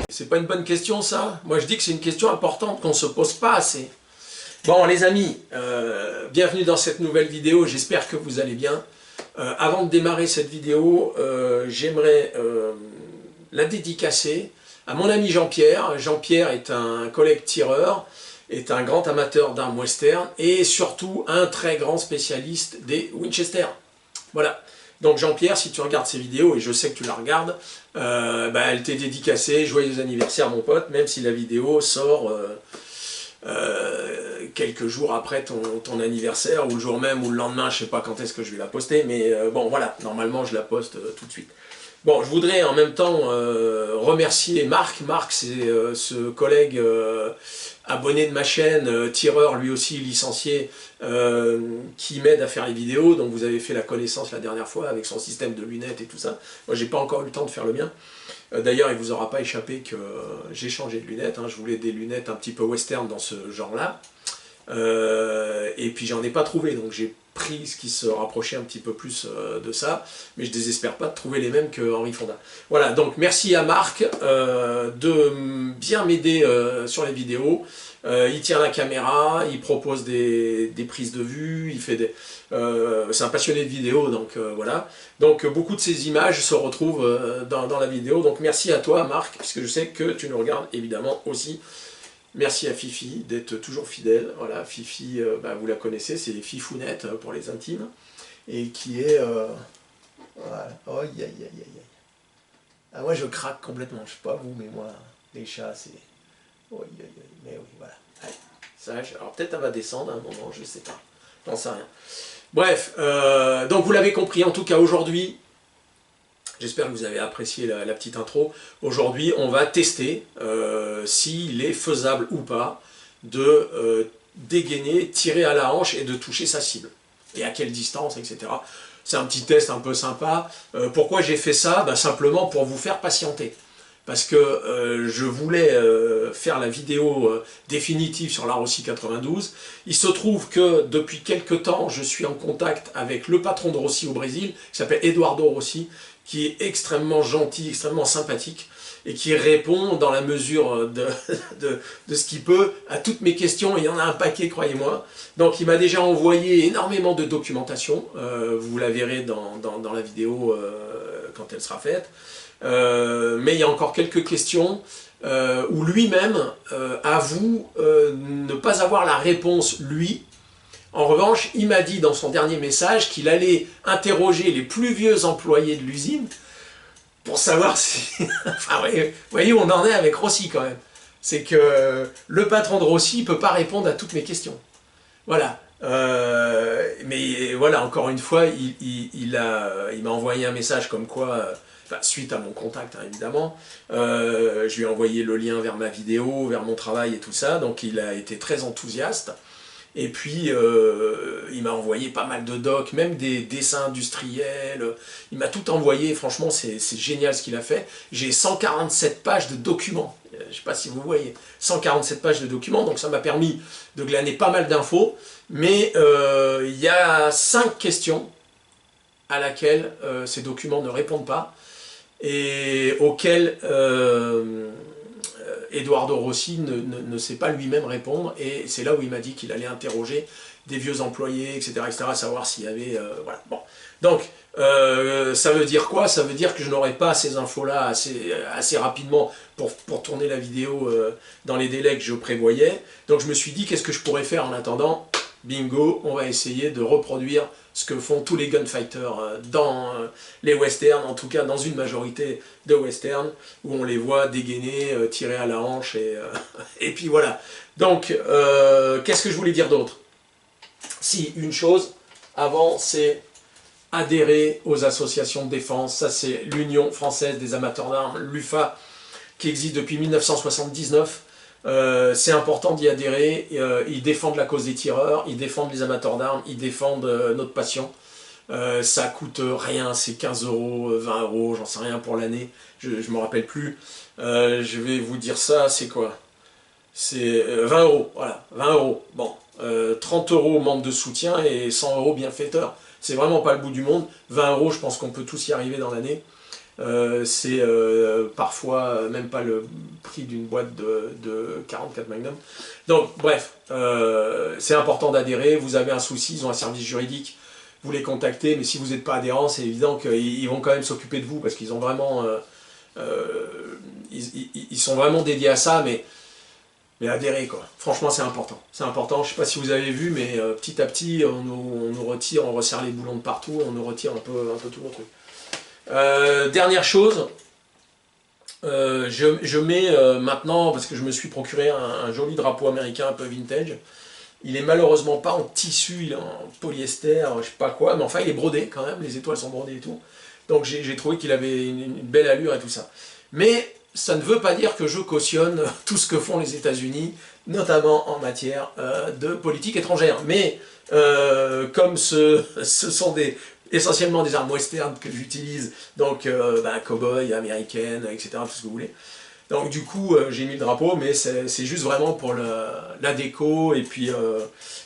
C'est pas une bonne question ça? Moi je dis que c'est une question importante qu'on se pose pas assez. Bon les amis, bienvenue dans cette nouvelle vidéo, j'espère que vous allez bien. Avant de démarrer cette vidéo, j'aimerais la dédicacer à mon ami Jean-Pierre. Jean-Pierre est un collègue tireur, est un grand amateur d'armes western et surtout un très grand spécialiste des Winchester. Voilà. Donc Jean-Pierre, si tu regardes ces vidéos, et je sais que tu la regardes, elle t'est dédicacée, joyeux anniversaire mon pote, même si la vidéo sort quelques jours après ton anniversaire, ou le jour même, ou le lendemain, je sais pas quand est-ce que je vais la poster, mais bon voilà, normalement je la poste tout de suite. Bon, je voudrais en même temps remercier Marc. Marc, c'est ce collègue abonné de ma chaîne, tireur lui aussi licencié, qui m'aide à faire les vidéos, dont vous avez fait la connaissance la dernière fois avec son système de lunettes et tout ça. Moi, j'ai pas encore eu le temps de faire le mien. D'ailleurs, il vous aura pas échappé que j'ai changé de lunettes. Hein. Je voulais des lunettes un petit peu western dans ce genre-là. Et puis j'en ai pas trouvé, donc j'ai pris ce qui se rapprochait un petit peu plus de ça, mais je désespère pas de trouver les mêmes que Henri Fonda. Voilà, donc merci à Marc de bien m'aider sur les vidéos. Il tient la caméra, il propose des prises de vue, il fait des... c'est un passionné de vidéo, donc voilà. Donc beaucoup de ces images se retrouvent dans la vidéo, donc merci à toi Marc, puisque je sais que tu nous regardes évidemment aussi. Merci à Fifi d'être toujours fidèle. Voilà, Fifi, vous la connaissez, c'est Fifounette pour les intimes. Et qui est... voilà. Oh, aïe, aïe, aïe, aïe. Ah, moi, je craque complètement. Je sais pas vous, mais moi, les chats, c'est... Oh, aïe, aïe, aïe. Mais oui, voilà. Allez, sage. Alors, peut-être elle va descendre à un moment, je sais pas. J'en sais rien. Bref, donc vous l'avez compris, en tout cas, aujourd'hui... J'espère que vous avez apprécié la petite intro. Aujourd'hui, on va tester s'il est faisable ou pas de dégainer, tirer à la hanche et de toucher sa cible. Et à quelle distance, etc. C'est un petit test un peu sympa. Pourquoi j'ai fait ça? Simplement pour vous faire patienter. Parce que je voulais faire la vidéo définitive sur la Rossi 92. Il se trouve que depuis quelques temps, je suis en contact avec le patron de Rossi au Brésil, qui s'appelle Eduardo Rossi, qui est extrêmement gentil, extrêmement sympathique, et qui répond dans la mesure de ce qu'il peut à toutes mes questions, et il y en a un paquet, croyez-moi. Donc il m'a déjà envoyé énormément de documentation, vous la verrez dans la vidéo quand elle sera faite, mais il y a encore quelques questions où lui-même avoue ne pas avoir la réponse, lui. En revanche, il m'a dit dans son dernier message qu'il allait interroger les plus vieux employés de l'usine pour savoir si... enfin, vous voyez où on en est avec Rossi quand même. C'est que le patron de Rossi ne peut pas répondre à toutes mes questions. Voilà. Mais voilà, encore une fois, il m'a envoyé un message comme quoi... suite à mon contact, hein, évidemment, je lui ai envoyé le lien vers ma vidéo, vers mon travail et tout ça, donc il a été très enthousiaste. Et puis, il m'a envoyé pas mal de docs, même des dessins industriels. Il m'a tout envoyé, franchement, c'est génial ce qu'il a fait. J'ai 147 pages de documents. Je ne sais pas si vous voyez. 147 pages de documents, donc ça m'a permis de glaner pas mal d'infos. Mais il y a 5 questions à laquelle ces documents ne répondent pas et auxquelles... Eduardo Rossi ne sait pas lui-même répondre, et c'est là où il m'a dit qu'il allait interroger des vieux employés, etc., savoir s'il y avait... voilà. Bon. Donc, ça veut dire quoi? Ça veut dire que je n'aurai pas ces infos-là assez rapidement pour tourner la vidéo dans les délais que je prévoyais. Donc je me suis dit, qu'est-ce que je pourrais faire en attendant? Bingo, on va essayer de reproduire ce que font tous les gunfighters dans les westerns, en tout cas dans une majorité de westerns, où on les voit dégainer, tirer à la hanche, et puis voilà. Donc, qu'est-ce que je voulais dire d'autre? Si, une chose, avant, c'est adhérer aux associations de défense. Ça, c'est l'Union française des amateurs d'armes, l'UFA, qui existe depuis 1979. C'est important d'y adhérer. Ils défendent la cause des tireurs, ils défendent les amateurs d'armes, ils défendent notre passion. Ça coûte rien, c'est 15 €, 20 €, j'en sais rien pour l'année, je ne me rappelle plus. Je vais vous dire ça, c'est quoi? C'est 20 €, voilà, 20 €. Bon, 30 € membre de soutien et 100 € bienfaiteur. C'est vraiment pas le bout du monde. 20 €, je pense qu'on peut tous y arriver dans l'année. C'est parfois même pas le prix d'une boîte de 44 Magnum. Donc bref, c'est important d'adhérer. Vous avez un souci, ils ont un service juridique, vous les contactez, mais si vous n'êtes pas adhérent, c'est évident qu'ils vont quand même s'occuper de vous parce qu'ils ont vraiment, ils sont vraiment dédiés à ça, mais adhérer quoi. Franchement c'est important. C'est important, je sais pas si vous avez vu, mais petit à petit on nous retire, on resserre les boulons de partout, on nous retire un peu tout le truc. Dernière chose, je mets maintenant, parce que je me suis procuré un joli drapeau américain un peu vintage. Il est malheureusement pas en tissu, il est en polyester, je sais pas quoi, mais enfin il est brodé quand même, les étoiles sont brodées et tout. Donc j'ai trouvé qu'il avait une belle allure et tout ça. Mais ça ne veut pas dire que je cautionne tout ce que font les États-Unis, notamment en matière de politique étrangère. Mais comme ce sont essentiellement des armes western que j'utilise, donc cow-boy, américaine, etc., tout ce que vous voulez. Donc du coup, j'ai mis le drapeau, mais c'est juste vraiment pour la déco, et puis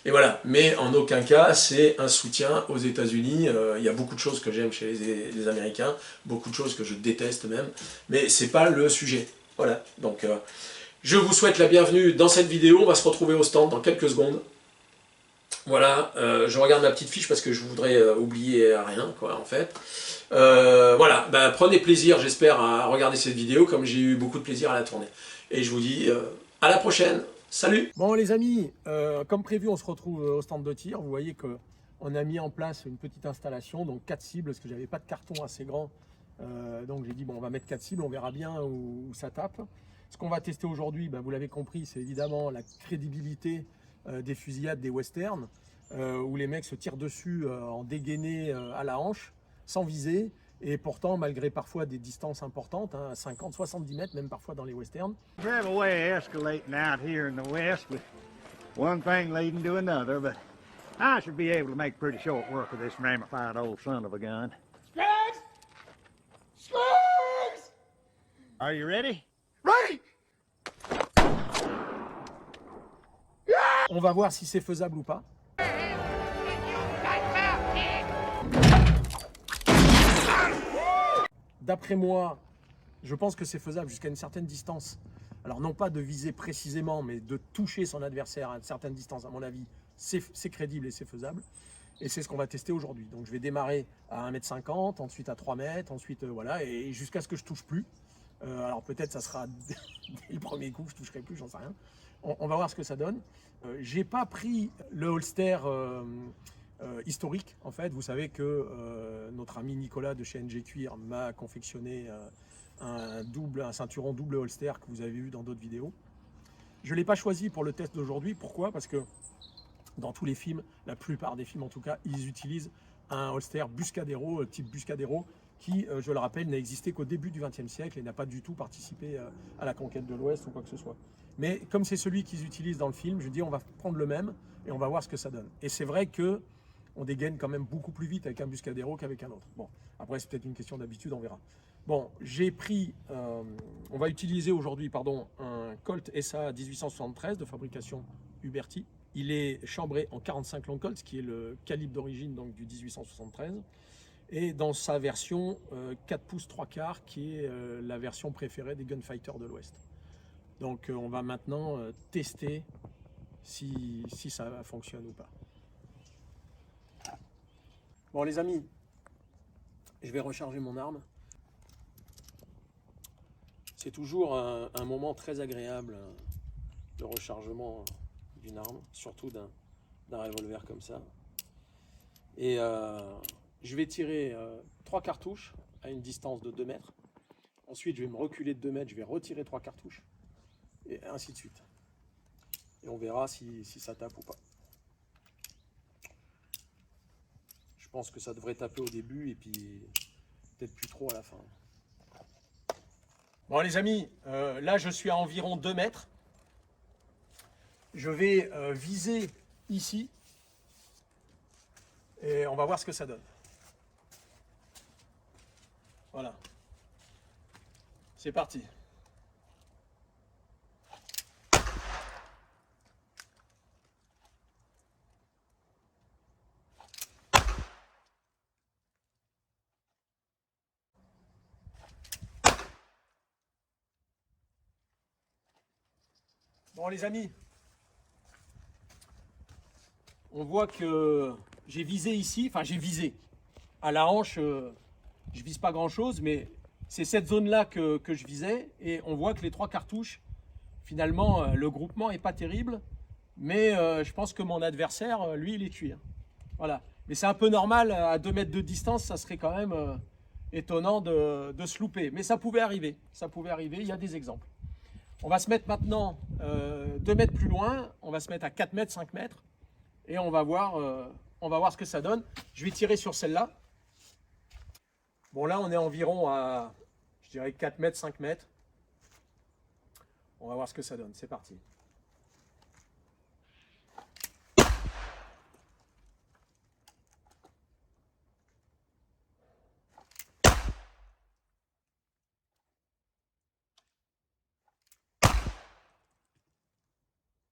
et voilà. Mais en aucun cas, c'est un soutien aux États-Unis. Il y a beaucoup de choses que j'aime chez les Américains, beaucoup de choses que je déteste même, mais c'est pas le sujet. Voilà. Donc je vous souhaite la bienvenue dans cette vidéo. On va se retrouver au stand dans quelques secondes. Voilà, je regarde ma petite fiche parce que je voudrais oublier rien, quoi, en fait. Voilà, prenez plaisir, j'espère, à regarder cette vidéo, comme j'ai eu beaucoup de plaisir à la tourner. Et je vous dis à la prochaine. Salut! Bon les amis, comme prévu, on se retrouve au stand de tir. Vous voyez qu'on a mis en place une petite installation, donc 4 cibles, parce que j'avais pas de carton assez grand. Donc j'ai dit, bon, on va mettre 4 cibles, on verra bien où ça tape. Ce qu'on va tester aujourd'hui, vous l'avez compris, c'est évidemment la crédibilité des fusillades des westerns, où les mecs se tirent dessus en dégainé à la hanche, sans viser, et pourtant, malgré parfois des distances importantes, 50, 70 mètres, même parfois dans les westerns. We have a way of escalating out here in the West with one thing leading to another, but I should be able to make pretty short work of this ramified old son of a gun. Skaggs! Skaggs! Are you ready? Ready! On va voir si c'est faisable ou pas. D'après moi, je pense que c'est faisable jusqu'à une certaine distance. Alors non pas de viser précisément, mais de toucher son adversaire à une certaine distance, à mon avis, c'est crédible et c'est faisable. Et c'est ce qu'on va tester aujourd'hui. Donc je vais démarrer à 1,50 m, ensuite à 3 mètres, ensuite voilà, et jusqu'à ce que je touche plus. Alors peut-être ça sera dès le premier coup, je toucherai plus, j'en sais rien. On va voir ce que ça donne. J'ai pas pris le holster historique, en fait. Vous savez que notre ami Nicolas de chez NG Cuir m'a confectionné un ceinturon double holster que vous avez vu dans d'autres vidéos. Je ne l'ai pas choisi pour le test d'aujourd'hui. Pourquoi? Parce que dans tous les films, la plupart des films en tout cas, ils utilisent un holster Buscadero, type Buscadero, qui, je le rappelle, n'a existé qu'au début du XXe siècle et n'a pas du tout participé à la conquête de l'Ouest ou quoi que ce soit. Mais comme c'est celui qu'ils utilisent dans le film, je dis on va prendre le même et on va voir ce que ça donne. Et c'est vrai que on dégaine quand même beaucoup plus vite avec un Buscadero qu'avec un autre. Bon, après c'est peut-être une question d'habitude, on verra. Bon, j'ai pris, on va utiliser aujourd'hui, un Colt SA 1873 de fabrication Huberti. Il est chambré en 45 long Colt, qui est le calibre d'origine donc du 1873, et dans sa version 4 pouces 3 quarts, qui est la version préférée des gunfighters de l'Ouest. Donc on va maintenant tester si ça fonctionne ou pas. Bon les amis, je vais recharger mon arme. C'est toujours un moment très agréable, le rechargement d'une arme, surtout d'un revolver comme ça. Et je vais tirer 3 cartouches à une distance de 2 mètres. Ensuite, je vais me reculer de 2 mètres, je vais retirer 3 cartouches, et ainsi de suite. Et on verra si ça tape ou pas. Je pense que ça devrait taper au début et puis peut-être plus trop à la fin. Bon les amis, là je suis à environ 2 mètres. Je vais viser ici et on va voir ce que ça donne. Voilà. C'est parti. Bon les amis, on voit que j'ai visé ici, enfin j'ai visé. À la hanche, je vise pas grand chose, mais c'est cette zone-là que je visais. Et on voit que les 3 cartouches, finalement, le groupement est pas terrible. Mais je pense que mon adversaire, lui, il est cuit. Hein. Voilà. Mais c'est un peu normal, à 2 mètres de distance, ça serait quand même étonnant de se louper. Mais ça pouvait arriver, il y a des exemples. On va se mettre maintenant 2 mètres plus loin, on va se mettre à 4 mètres, 5 mètres, et on va voir ce que ça donne. Je vais tirer sur celle-là. Bon là, on est environ à, je dirais 4 mètres, 5 mètres. On va voir ce que ça donne, c'est parti.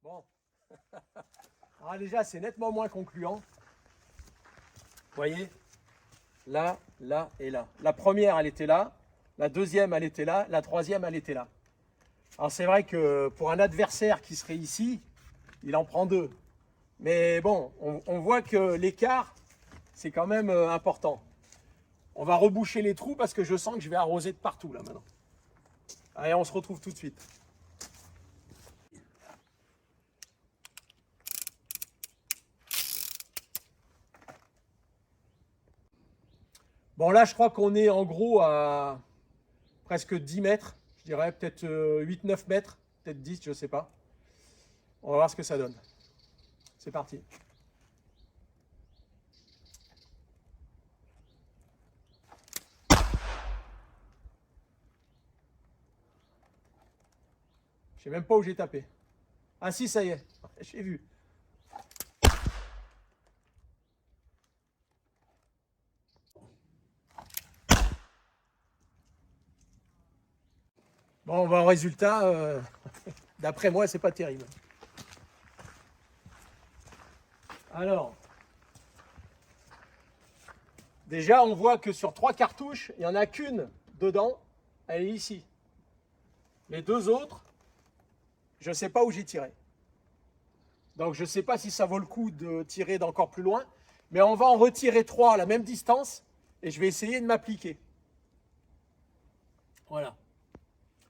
Bon, alors déjà c'est nettement moins concluant. Vous voyez, là, là et là. La première elle était là, la deuxième elle était là, la troisième elle était là. Alors c'est vrai que pour un adversaire qui serait ici, il en prend 2. Mais bon, on voit que l'écart c'est quand même important. On va reboucher les trous parce que je sens que je vais arroser de partout là maintenant. Allez, on se retrouve tout de suite. Bon là je crois qu'on est en gros à presque 10 mètres, je dirais peut-être 8-9 mètres, peut-être 10, je sais pas. On va voir ce que ça donne. C'est parti. Je sais même pas où j'ai tapé. Ah si, ça y est, j'ai vu. Bon, bah, résultat, d'après moi, c'est pas terrible. Alors, déjà, on voit que sur 3 cartouches, il n'y en a qu'une dedans, elle est ici. Les 2 autres, je ne sais pas où j'ai tiré. Donc, je ne sais pas si ça vaut le coup de tirer d'encore plus loin, mais on va en retirer 3 à la même distance et je vais essayer de m'appliquer. Voilà.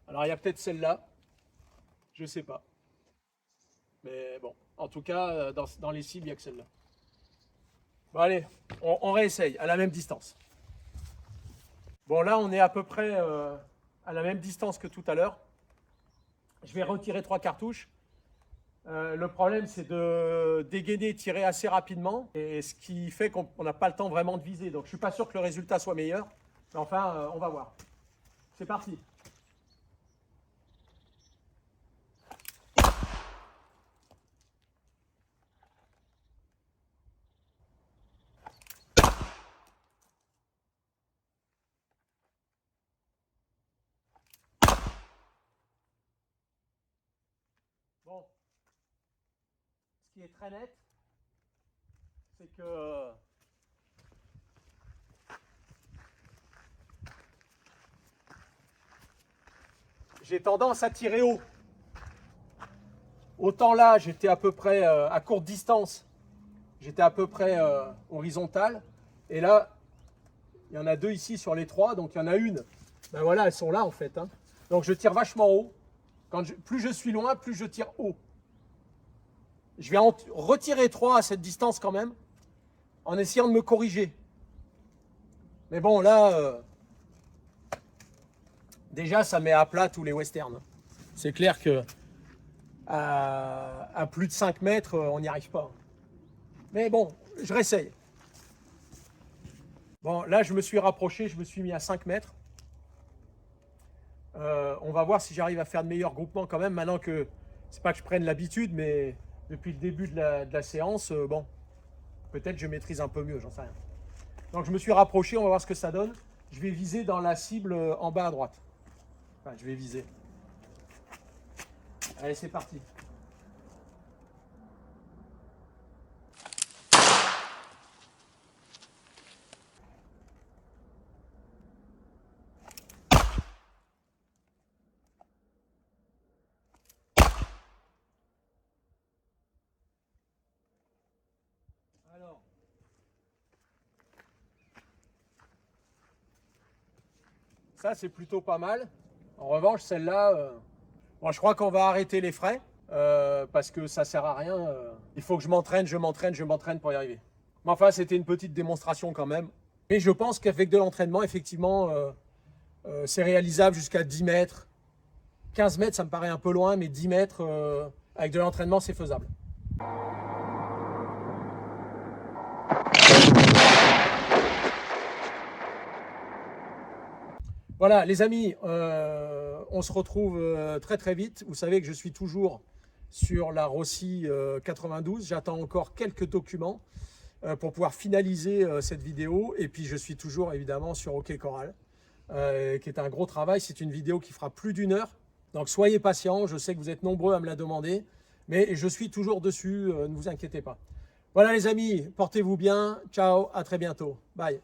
Alors, il y a peut-être celle-là, je ne sais pas. Mais bon, en tout cas, dans les cibles, il n'y a que celle-là. Bon, allez, on réessaye à la même distance. Bon, là, on est à peu près à la même distance que tout à l'heure. Je vais retirer 3 cartouches. Le problème, c'est de dégainer et tirer assez rapidement, et ce qui fait qu'on n'a pas le temps vraiment de viser. Donc, je ne suis pas sûr que le résultat soit meilleur. Mais enfin, on va voir. C'est parti. Bon. Ce qui est très net, c'est que j'ai tendance à tirer haut. Autant là, j'étais à peu près à courte distance, j'étais à peu près horizontal. Et là, il y en a 2 ici sur les 3, donc il y en a une. Ben voilà, elles sont là en fait. Hein. Donc je tire vachement haut. Plus je suis loin, plus je tire haut. Je vais en retirer 3 à cette distance quand même, en essayant de me corriger. Mais bon, là, déjà, ça met à plat tous les westerns. C'est clair que à plus de 5 mètres, on n'y arrive pas. Mais bon, je réessaye. Bon, là, je me suis rapproché, je me suis mis à 5 mètres. On va voir si j'arrive à faire de meilleurs groupements quand même, maintenant que, c'est pas que je prenne l'habitude, mais depuis le début de la séance, bon, peut-être je maîtrise un peu mieux, j'en sais rien. Donc je me suis rapproché, on va voir ce que ça donne. Je vais viser dans la cible en bas à droite. Enfin, je vais viser. Allez, c'est parti. Ça, c'est plutôt pas mal. En revanche, celle-là, bon, je crois qu'on va arrêter les frais parce que ça sert à rien. Il faut que je m'entraîne pour y arriver. Mais enfin, c'était une petite démonstration quand même. Et je pense qu'avec de l'entraînement, effectivement, c'est réalisable jusqu'à 10 mètres. 15 mètres, ça me paraît un peu loin, mais 10 mètres, avec de l'entraînement, c'est faisable. Voilà, les amis, on se retrouve très très vite. Vous savez que je suis toujours sur la Rossi 92. J'attends encore quelques documents pour pouvoir finaliser cette vidéo. Et puis, je suis toujours évidemment sur OK Corral, qui est un gros travail. C'est une vidéo qui fera plus d'1 heure. Donc, soyez patients. Je sais que vous êtes nombreux à me la demander. Mais je suis toujours dessus. Ne vous inquiétez pas. Voilà, les amis, portez-vous bien. Ciao, à très bientôt. Bye.